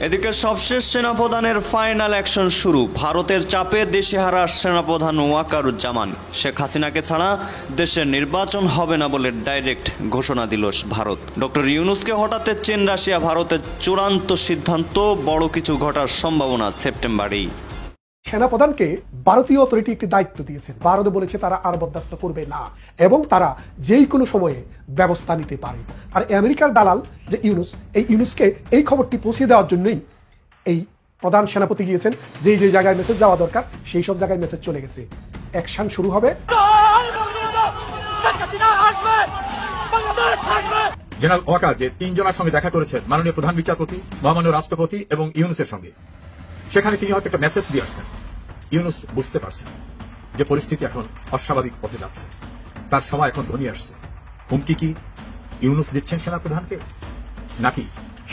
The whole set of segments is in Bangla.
এদিকে সবশেষ সেনাপ্রধানের ফাইনাল অ্যাকশন শুরু। ভারতের চাপে দেশেহারা সেনাপ্রধান ওয়াকারুজ্জামান। শেখ হাসিনাকে ছাড়া দেশের নির্বাচন হবে না বলে ডাইরেক্ট ঘোষণা দিল ভারত। ডক্টর ইউনূসকে হঠাতে চীন রাশিয়া ভারতের চূড়ান্ত সিদ্ধান্ত, বড় কিছু ঘটার সম্ভাবনা সেপ্টেম্বরেই। সেনাপ্রধানকে ভারতীয় অথরিটি একটি দায়িত্ব দিয়েছে। ভারত বলেছে তারা আর বরদাস্ত করবে না এবং তারা যেই কোনো সময়ে ব্যবস্থা নিতে পারে। আর আমেরিকার দালাল যে ইউনূস, এই ইউনূসকে এই খবরটি পৌঁছে দেওয়ার জন্যই এই প্রধান সেনাপতি গিয়েছেন। যেই যে জায়গায় মেসেজ যাওয়া দরকার সেই সব জায়গায় মেসেজ চলে গেছে। অ্যাকশন শুরু হবে। জেনারেল ওয়াকার যে তিনজনের সঙ্গে দেখা করেছেন, মাননীয় প্রধান বিচারপতি, মহামান্য রাষ্ট্রপতি এবং ইউনূসের সঙ্গে, সেখানে তিনি হয়তো একটা মেসেজ দিয়ে আসছেন। ইউনূস বুঝতে পারছেন যে পরিস্থিতি এখন অস্বাভাবিক পথে যাচ্ছে, তার সময় এখন ঘনিয়ে আসছে। হুমকি কি ইউনূস দিচ্ছেন সেনাপ্রধানকে, নাকি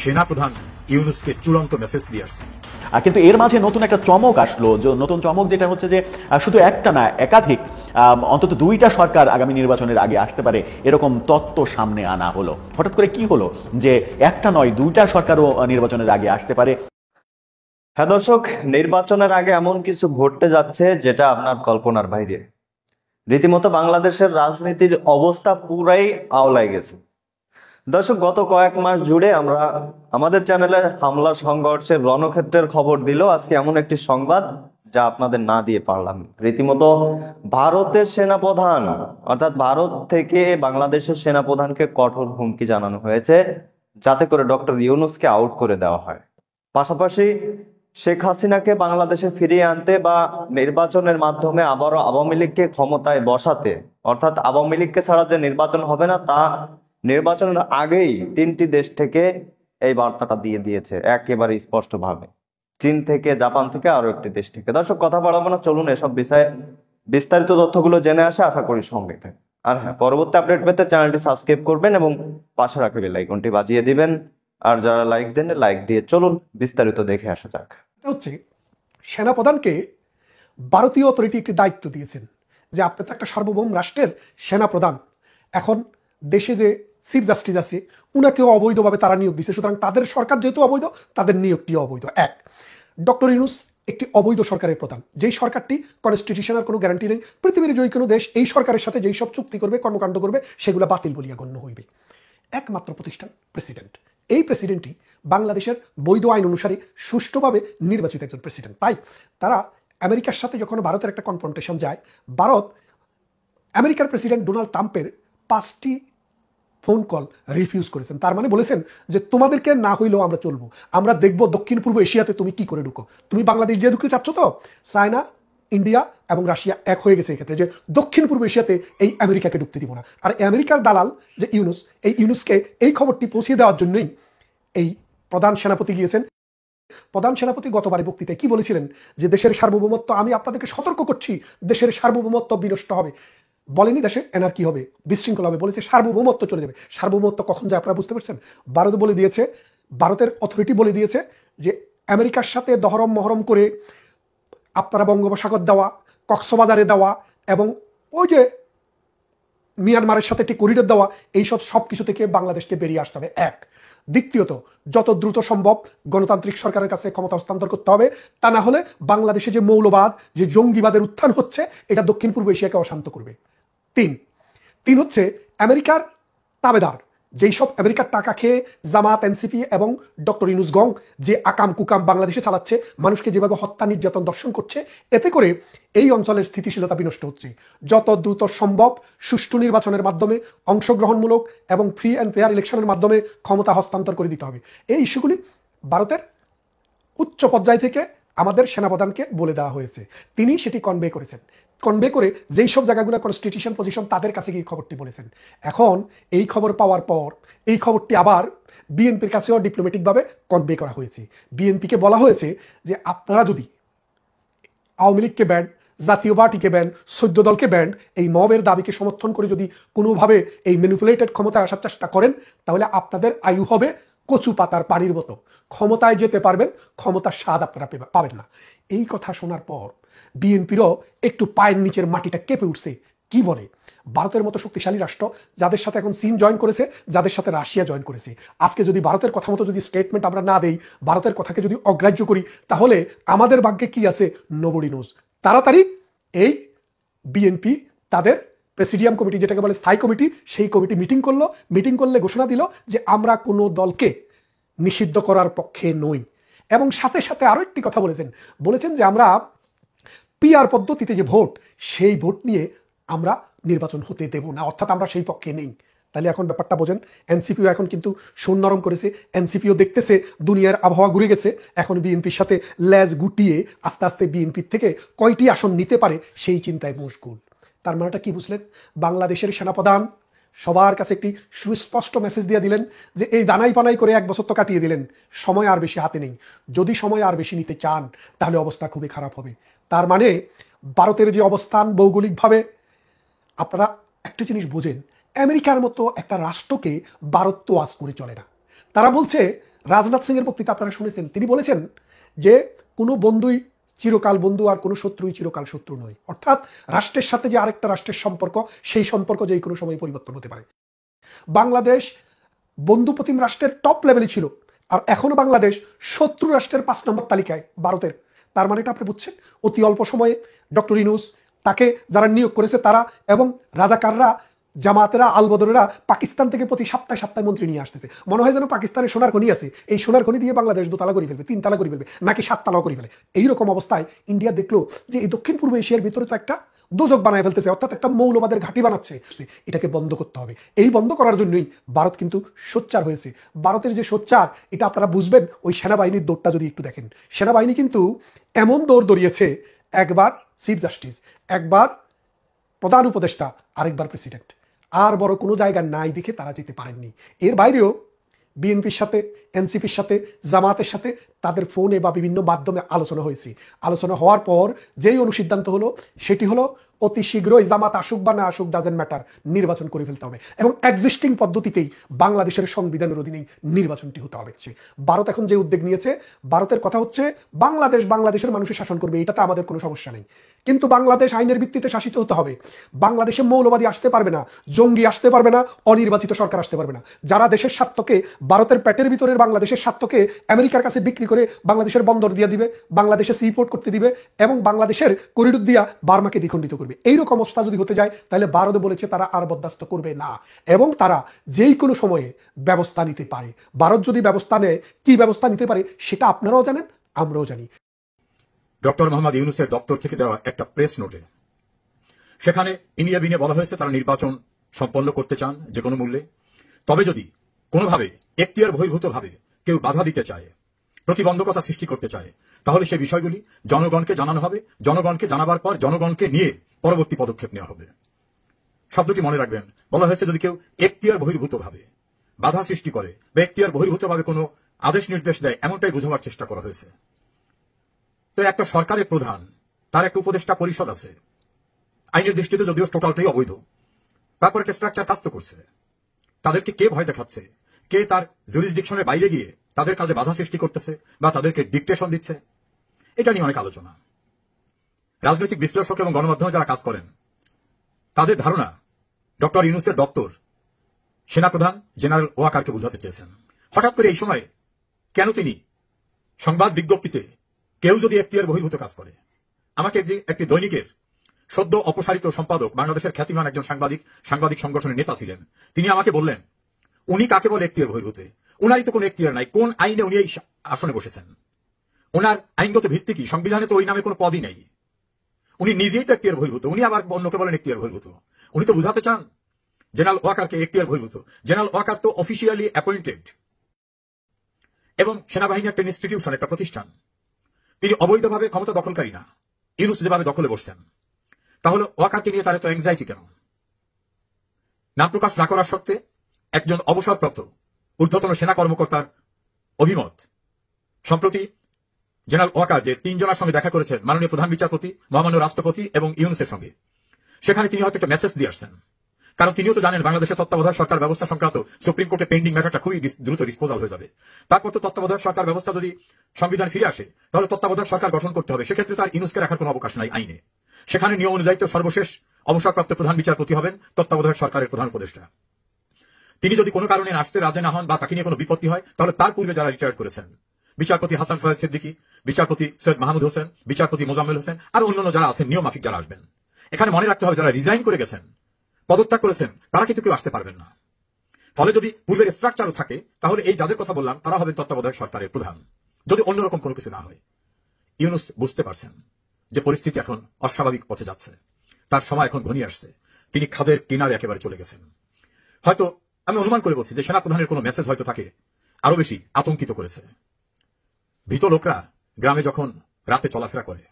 সেনাপ্রধান ইউনূসকে চূড়ান্ত মেসেজ দিয়ে আসছেন? কিন্তু এর মাঝে নতুন একটা চমক আসলো। নতুন চমক যেটা হচ্ছে যে শুধু একটা না, একাধিক, অন্তত দুইটা সরকার আগামী নির্বাচনের আগে আসতে পারে এরকম তত্ত্ব সামনে আনা হলো। হঠাৎ করে কি হলো যে একটা নয়, দুইটা সরকারও নির্বাচনের আগে আসতে পারে। হ্যাঁ দর্শক, নির্বাচনের আগে এমন কিছু ঘটতে যাচ্ছে যেটা আপনার কল্পনার বাইরে। রীতিমতো বাংলাদেশের রাজনীতির অবস্থা পুরাই আওলায় গেছে। দর্শক, গত কয়েক মাস জুড়ে আমরা আমাদের চ্যানেলে হামলা সংঘর্ষের রণক্ষেত্রের খবর দিল। আজকে এমন একটি সংবাদ যা আপনাদের না দিয়ে পারলাম। রীতিমতো ভারতের সেনাপ্রধান, অর্থাৎ ভারত থেকে বাংলাদেশের সেনাপ্রধানকে কঠোর হুমকি জানানো হয়েছে যাতে করে ডক্টর ইউনূসকে আউট করে দেওয়া হয়। পাশাপাশি শেখ হাসিনাকে বাংলাদেশে ফিরিয়ে আনতে বা নির্বাচনের মাধ্যমে আবারও আওয়ামী লীগকে ক্ষমতায় বসাতে, অর্থাৎ আওয়ামী লীগকে ছাড়া যে নির্বাচন হবে না, তা নির্বাচনের আগেই তিনটি দেশ থেকে এই বার্তাটা দিয়ে দিয়েছে একেবারে স্পষ্টভাবে। চীন থেকে, জাপান থেকে, আরো একটি দেশ থেকে। দর্শক, কথা বাড়াবো না, চলুন এসব বিষয়ে বিস্তারিত তথ্যগুলো জেনে আসে। আশা করি সঙ্গে থাকেন। আর হ্যাঁ, পরবর্তী আপডেট পেতে চ্যানেলটি সাবস্ক্রাইব করবেন এবং পাশে রাখা বেল আইকনটি বাজিয়ে দিবেন। আর যারা লাইক দেন, লাইক দিয়ে চলুন বিস্তারিত দেখে আসা যাক। হচ্ছে সেনাপ্রধানকে ভারতীয় অথরিটি একটি দায়িত্ব দিয়েছেন যে আপনি তো একটা সার্বভৌম রাষ্ট্রের সেনাপ্রধান। এখন দেশে যে চিফ জাস্টিস আছে উনাকেও অবৈধভাবে তারা নিয়োগ দিচ্ছে, সুতরাং তাদের সরকার যেহেতু অবৈধ, তাদের নিয়োগটিও অবৈধ। এক, ডক্টর ইউনূস একটি অবৈধ সরকারের প্রধান, যেই সরকারটি কনস্টিটিউশনের কোনো গ্যারান্টি নেই। পৃথিবীর যে কোনো দেশ এই সরকারের সাথে যেই সব চুক্তি করবে, কর্মকাণ্ড করবে, সেগুলো বাতিল বলিয়া গণ্য হইবে। একমাত্র প্রতিষ্ঠান প্রেসিডেন্ট। এই প্রেসিডেন্টই বাংলাদেশের বৈধ আইন অনুসারে সুষ্ঠুভাবে নির্বাচিত একজন প্রেসিডেন্ট। তাই তারা আমেরিকার সাথে যখন ভারতের একটা কনফ্রন্টেশন যায়, ভারত আমেরিকার প্রেসিডেন্ট ডোনাল্ড ট্রাম্পের 5টি ফোন কল রিফিউজ করেছেন। তার মানে বলেছেন যে তোমাদেরকে না হইলেও আমরা চলবো, আমরা দেখবো দক্ষিণ পূর্ব এশিয়াতে তুমি কি করে ঢুকো। তুমি বাংলাদেশ যে ঢুকতে চাচ্ছ তো, চায়না, ইন্ডিয়া এবং রাশিয়া এক হয়ে গেছে এক্ষেত্রে যে দক্ষিণ পূর্ব এশিয়াতে এই আমেরিকাকে ঢুকতে দিব না। আর আমেরিকার দালাল যে ইউনূস, এই ইউনূসকে এই খবরটি পৌঁছে দেওয়ার জন্যই এই প্রধান সেনাপতি গিয়েছেন। প্রধান সেনাপতি গতবারে বক্তৃতায় কি বলেছিলেন যে দেশের সার্বভৌমত্ব, আমি আপনাদেরকে সতর্ক করছি, দেশের সার্বভৌমত্ব বিনষ্ট হবে। বলেনি দেশে এনার্কি হবে, বিশৃঙ্খলা হবে, বলেছে সার্বভৌমত্ব চলে যাবে। সার্বভৌমত্ব কখন যায় আপনারা বুঝতে পারছেন? ভারত বলে দিয়েছে, ভারতের অথরিটি বলে দিয়েছে যে আমেরিকার সাথে দহরম মহরম করে আপনারা বঙ্গোপসাগর দেওয়া, কক্সবাজারে দেওয়া এবং ওই যে মিয়ানমারের সাথে একটি করিডোর দেওয়া, এইসব সব কিছু থেকে বাংলাদেশকে বেরিয়ে আসতে হবে। এক, দ্বিতীয়ত যত দ্রুত সম্ভব গণতান্ত্রিক সরকারের কাছে ক্ষমতা হস্তান্তর করতে হবে। তা না হলে বাংলাদেশে যে মৌলবাদ, যে জঙ্গিবাদের উত্থান হচ্ছে, এটা দক্ষিণ পূর্ব এশিয়াকে অশান্ত করবে। তিন হচ্ছে আমেরিকার তাবেদার, যেই সব আমেরিকার টাকা খেয়ে জামাত, এনসিপি এবং ডক্টর ইউনূস গং যে আকাম কুকাম বাংলাদেশে চালাচ্ছে, মানুষকে যেভাবে হত্যা, নির্যাতন, দর্শন করছে, এতে করে এই অঞ্চলের স্থিতিশীলতা বিনষ্ট হচ্ছে। যত দ্রুত সম্ভব সুষ্ঠু নির্বাচনের মাধ্যমে, অংশগ্রহণমূলক এবং ফ্রি অ্যান্ড ফেয়ার ইলেকশনের মাধ্যমে ক্ষমতা হস্তান্তর করে দিতে হবে। এই ইস্যুগুলি ভারতের উচ্চ পর্যায় থেকে আমাদের সেনাপ্রধানকে বলে দেওয়া হয়েছে। তিনি সেটি কনভে করেছেন। কনভে করে যেই সব জায়গাগুলো কনস্টিটিউশন পজিশন, তাদের কাছে গিয়ে খবরটি বলেছেন। এখন এই খবর পাওয়ার পর এই খবরটি আবার বিএনপির কাছেও ডিপ্লোম্যাটিকভাবে কনভে করা হয়েছে। বিএনপিকে বলা হয়েছে যে আপনারা যদি আওয়ামী লীগকে ব্যান্ড, জাতীয় পার্টিকে ব্যান্ড, 14 দলকে ব্যান্ড, এই মবের দাবিকে সমর্থন করে যদি কোনোভাবে এই ম্যানিপুলেটেড ক্ষমতায় আসার চেষ্টা করেন, তাহলে আপনাদের আয়ু হবে কচু পাতার পানির মতো, ক্ষমতায় যেতে পারবেন, ক্ষমতার স্বাদ আপনারা পাবেন না। এই কথা শোনার পর বিএনপিরও একটু পায়ের নিচের মাটিটা কেঁপে উঠছে। কি বলে ভারতের মতো শক্তিশালী রাষ্ট্র, যাদের সাথে এখন চীন জয়েন করেছে, যাদের সাথে রাশিয়া জয়েন করেছে, আজকে যদি ভারতের কথা মতো যদি স্টেটমেন্ট আমরা না দেই, ভারতের কথাকে যদি অগ্রাহ্য করি, তাহলে আমাদের ভাগ্যে কি আছে নোবডি নোজ। তাড়াতাড়ি এই বিএনপি তাদের প্রেসিডিয়াম কমিটি, যেটাকে বলে স্থায়ী কমিটি, সেই কমিটি মিটিং করলে ঘোষণা দিল যে আমরা কোনো দলকে নিষিদ্ধ করার পক্ষে নই। এবং সাথে সাথে আরো একটি কথা বলেছেন যে আমরা পিআর পদ্ধতিতে যে ভোট, সেই ভোট নিয়ে আমরা নির্বাচন হতে দেব না, অর্থাৎ আমরা সেই পক্ষে নেই। তাহলে এখন ব্যাপারটা বোঝেন, এনসিপিও এখন কিন্তু সুর নরম করেছে, এনসিপিও দেখতেছে দুনিয়ার আবহাওয়া ঘুরে গেছে, এখন বিএনপির সাথে লেজ গুটিয়ে আস্তে আস্তে বিএনপির থেকে কয়টি আসন নিতে পারে সেই চিন্তায় মশগুল। তার মানেটা কি বুঝলেন? বাংলাদেশের সেনাপ্রধান সবার কাছে একটি সুস্পষ্ট মেসেজ দিয়ে দিলেন যে এই দানাই পানাই করে 1 বছর তো কাটিয়ে দিলেন, সময় আর বেশি হাতে নেই, যদি সময় আর বেশি নিতে চান তাহলে অবস্থা খুবই খারাপ হবে। তার মানে ভারতের যে অবস্থান ভৌগোলিকভাবে, আপনারা একটা জিনিস বোঝেন, আমেরিকার মতো একটা রাষ্ট্রকে ভারত তো আজ করে চলে না। তারা বলছে, রাজনাথ সিং এর বক্তৃতা আপনারা শুনেছেন, তিনি বলেছেন যে কোনো বন্ধুই চিরকাল বন্ধু আর কোনো শত্রুই চিরকাল শত্রু নয়, অর্থাৎ রাষ্ট্রের সাথে যে আরেকটা রাষ্ট্রের সম্পর্ক, সেই সম্পর্ক যে কোনো সময় পরিবর্তন হতে পারে। বাংলাদেশ বন্ধুপ্রতিম রাষ্ট্রের টপ লেভেলে ছিল, আর এখনো বাংলাদেশ শত্রু রাষ্ট্রের 5 নম্বর তালিকায় ভারতের। তার মানে এটা আপনি বুঝছেন, অতি অল্প সময়ে ডক্টর ইউনূস, তাকে যারা নিয়োগ করেছে তারা, এবং রাজাকাররা, জামাতেরা, আলবদরেরা পাকিস্তান থেকে প্রতি সপ্তাহে মন্ত্রী নিয়ে আসতেছে। মনে হয় যেন পাকিস্তানের সোনার খনি আছে, এই সোনার খনি দিয়ে বাংলাদেশ 2 তালা করে ফেলবে, 3 তালা করে ফেলবে, নাকি 7 তালাও করে ফেলে। এইরকম অবস্থায় ইন্ডিয়া দেখলো যে এই দক্ষিণ পূর্ব এশিয়ার ভিতরে তো একটা দোজক বানায় ফেলতেছে, অর্থাৎ একটা মৌলবাদের ঘাঁটি বানাচ্ছে, এটাকে বন্ধ করতে হবে। এই বন্ধ করার জন্যই ভারত কিন্তু সোচ্চার হয়েছে। ভারতের যে সোচ্চার, এটা আপনারা বুঝবেন ওই সেনাবাহিনীর দৌড়টা যদি একটু দেখেন। সেনাবাহিনী কিন্তু এমন দৌড় দৌড়িয়েছে, একবার চিফ জাস্টিস, একবার প্রধান উপদেষ্টা, আরেকবার প্রেসিডেন্ট, আর বড় কোনো জায়গা নাই দেখে তারা যেতে পারেননি। এর বাইরেও বিএনপির সাথে, এনসিপির সাথে, জামাতের সাথে তাদের ফোনে বা বিভিন্ন মাধ্যমে আলোচনা হয়েছে। আলোচনা হওয়ার পর যেই অনুসিদ্ধান্ত হলো, সেটি হলো অতি শীঘ্রই জামাত আসুক বা না আসুক ডাজেন্ট ম্যাটার, নির্বাচন করে ফেলতে হবে, এবং এক্সিস্টিং পদ্ধতিতেই বাংলাদেশের সংবিধানের অধীনেই নির্বাচনটি হতে হবে। ভারত এখন যে উদ্যোগ নিয়েছে, ভারতের কথা হচ্ছে বাংলাদেশের মানুষের শাসন করবে, এটাতে আমাদের কোনো সমস্যা নেই, কিন্তু বাংলাদেশ আইনের ভিত্তিতে শাসিত হতে হবে। বাংলাদেশে মৌলবাদী আসতে পারবে না, জঙ্গি আসতে পারবে না, অনির্বাচিত সরকার আসতে পারবে না। যারা দেশের স্বার্থকে, ভারতের পেটের ভিতরের বাংলাদেশের স্বার্থকে আমেরিকার কাছে বিক্রি করে বাংলাদেশের বন্দর দিয়ে দিবে, বাংলাদেশে সিপোর্ট করতে দিবে, এবং বাংলাদেশের করিডোর দিয়া বার্মাকে দ্বিখণ্ডিত করবে, এইরকম অবস্থা যদি হতে যায়, তাহলে ভারত বলেছে তারা আর বরদাস্ত করবে না, এবং তারা যেই কোনো সময়ে ব্যবস্থা নিতে পারে। ভারত যদি ব্যবস্থা নেয়, কি ব্যবস্থা নিতে পারে সেটা আপনারাও জানেন, আমরাও জানি। ডক্টর মোহাম্মদ ইউনূসের দপ্তর থেকে দেওয়া একটা প্রেস নোটে সেখানে ইনিয়ে বিনিয়ে বলা হয়েছে তারা নির্বাচন সম্পন্ন করতে চান যে কোনো মূল্যে, তবে যদি কোনোভাবে এখতিয়ার বহির্ভূতভাবে কেউ বাধা দিতে চায়, প্রতিবন্ধকতা সৃষ্টি করতে চায়, তাহলে সেই বিষয়গুলি জনগণকে জানানো হবে, জনগণকে জানাবার পর জনগণকে নিয়ে পরবর্তী পদক্ষেপ নেওয়া হবে। শব্দটি মনে রাখবেন, বলা হয়েছে যদি কেউ এখতিয়ার বহির্ভূতভাবে বাধা সৃষ্টি করে বা এখতিয়ার বহির্ভূতভাবে কোনো আদেশ নির্দেশ দেয়, এমনটাই বোঝাবার চেষ্টা করা হয়েছে। তো একটা সরকারের প্রধান, তার একটা উপদেষ্টা পরিষদ আছে, আইনের দৃষ্টিতে যদিও টোটালটাই অবৈধ, তারপর একটা স্ট্রাকচার কাজ তো করছে। তাদেরকে কে ভয় দেখাচ্ছে, কে তার জুরিসডিকশনের বাইরে গিয়ে তাদের কাজে বাধা সৃষ্টি করতেছে বা তাদেরকে ডিকটেশন দিচ্ছে, এটা নিয়ে অনেক আলোচনা। রাজনৈতিক বিশ্লেষক এবং গণমাধ্যমে যারা কাজ করেন, তাদের ধারণা ডক্টর ইউনূসের দপ্তর সেনাপ্রধান জেনারেল ওয়াকারকে বোঝাতে চেয়েছেন। হঠাৎ করে এই সময় কেন তিনি সংবাদ বিজ্ঞপ্তিতে কেউ যদি এখতিয়ার বহির্ভূত কাজ করে, আমাকে একটি দৈনিকের সদ্য অপসারিত সম্পাদক, বাংলাদেশের খ্যাতিমান একজন সাংবাদিক সংগঠনের নেতা ছিলেন, তিনি আমাকে বললেন উনি কাকে বলে এখতিয়ার বহির্ভূত, উনারই তো কোনো এখতিয়ার নাই, কোন আইনে উনি এই আসনে বসেছেন, ওনার আইনগত ভিত্তি কি, সংবিধানে তো ওই নামে কোনো পদই নেই, উনি নিজেই তো এখতিয়ার বহির্ভূত, উনি আবার অন্যকে বলেন এখতিয়ার বহির্ভূত। উনি তো বুঝাতে চান জেনারেল ওয়াকারকে এখতিয়ার বহির্ভূত। জেনারেল ওয়াকার তো অফিসিয়ালি অ্যাপয়েন্টেড, এবং সেনাবাহিনী একটা ইনস্টিটিউশন, একটা প্রতিষ্ঠান, তিনি অবৈধভাবে ক্ষমতা দখলকারী না। ইউনূস যেভাবে দখলে বসছেন, তাহলে ওয়াকারকে নিয়ে তার এত অ্যাংজাইটি কেন? নাম প্রকাশ না করার সত্ত্বে একজন অবসরপ্রাপ্ত ঊর্ধ্বতন সেনা কর্মকর্তার অভিমত, সম্প্রতি জেনারেল ওয়াকার যে 3 জনের সঙ্গে দেখা করেছেন, মাননীয় প্রধান বিচারপতি, মহামান্য রাষ্ট্রপতি এবং ইউনূসের সঙ্গে, সেখানে তিনি হয়তো একটা মেসেজ দিয়ে আসছেন, কারণ তিনিও তো জানেন বাংলাদেশের তত্ত্বাবধায়ক সরকার ব্যবস্থা সংক্রান্ত সুপ্রিম কোর্টে পেন্ডিং ম্যাটারটা খুবই দ্রুত ডিসপোজাল হয়ে যাবে। তারপর তো তত্ত্বাবধায়ক সরকার ব্যবস্থা যদি সংবিধান ফিরে আসে, তাহলে তত্ত্বাবধায়ক সরকার গঠন করতে হবে, সেক্ষেত্রে তার ইউনূসকে রাখার কোনো অবকাশ নাই আইনে। সেখানে নিয়ম অনুযায়ী তো সর্বশেষ অবসরপ্রাপ্ত প্রধান বিচারপতি হবেন তত্ত্বাবধায়ক সরকারের প্রধান উপদেষ্টা। তিনি যদি কোনো কারণে আসতে রাজি না হন বা তাকে নিয়ে কোনো বিপত্তি হয়, তাহলে তার পূর্বে যারা রিটায়ার করেছেন, বিচারপতি হাসান ফয়েজ সিদ্দিকী, বিচারপতি সৈয়দ মাহমুদ হোসেন, বিচারপতি মোজাম্মেল হোসেন আর অন্যান্য যারা আছেন নিয়মমাফিক যারা আসবেন। এখানে মনে রাখতে হবে যারা রিজাইন করে গেছেন, পদত্যাগ করেছেন, তারা কিন্তু কেউ আসতে পারবেন না। ফলে যদি পূর্বের স্ট্রাকচারও থাকে, তাহলে এই যাদের কথা বললাম তারা হবেন তত্ত্বাবধায়ক সরকারের প্রধান, যদি অন্যরকম কোনো কিছু না হয়। ইউনূস বুঝতে পারছেন যে পরিস্থিতি এখন অস্বাভাবিক পথে যাচ্ছে, তার সময় এখন ঘনিয়ে আসছে, তিনি খাদের কিনারে একেবারে চলে গেছেন। হয়তো আমি অনুমান করে বলছি যে সেনাপ্রধানের কোনো মেসেজ হয়তো তাকে আরো বেশি আতঙ্কিত করেছে। ভীত লোকরা গ্রামে যখন রাতে চলাফেরা করে,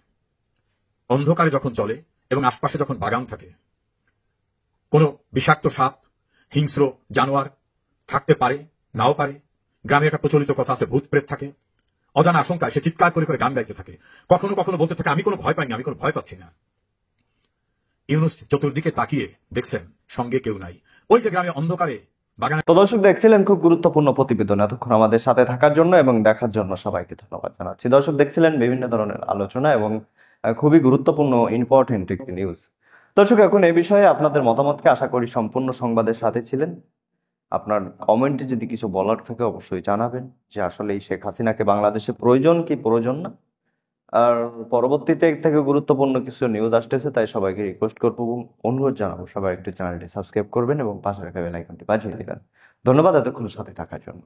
অন্ধকারে যখন চলে এবং আশপাশে যখন বাগান থাকে, কোনো বিষাক্ত সাপ, হিংস্র জানোয়ার থাকতে পারে, নাও পারে। গ্রামে একটা প্রচলিত কথা আছে, ভূত প্রেত থাকে। অজানা আশঙ্কায় সে চিৎকার করে করে গান গাইতে থাকে, কখনো কখনো বলতে থাকে আমি কোনো ভয় পাইনি, আমি কোনো ভয় পাচ্ছি না। ইউনূস চতুর্দিকে তাকিয়ে দেখছেন সঙ্গে কেউ নাই। ওই যে গ্রামে অন্ধকারে বাগানে। তো দর্শক, দেখছিলেন খুব গুরুত্বপূর্ণ প্রতিবেদন। এতক্ষণ আমাদের সাথে থাকার জন্য এবং দেখার জন্য সবাইকে ধন্যবাদ জানাচ্ছি। দর্শক, দেখছিলেন বিভিন্ন ধরনের আলোচনা এবং খুবই গুরুত্বপূর্ণ ইম্পর্টেন্ট একটি নিউজ। দর্শক, এখন এই বিষয়ে আপনাদের মতামতকে আশা করি সম্পূর্ণ সংবাদের সাথে ছিলেন। আপনার কমেন্টে যদি কিছু বলার থাকে অবশ্যই জানাবেন যে আসলে এই শেখ হাসিনাকে বাংলাদেশে প্রয়োজন কি প্রয়োজন না। আর পরবর্তীতে এর থেকে গুরুত্বপূর্ণ কিছু নিউজ আসতেছে, তাই সবাইকে রিকোয়েস্ট করবো এবং অনুরোধ জানাবো সবাই একটু চ্যানেলটি সাবস্ক্রাইব করবেন এবং পাশে রাখা বেল আইকনটি বাজিয়ে দিবেন। ধন্যবাদ এতক্ষণ সাথে থাকার জন্য।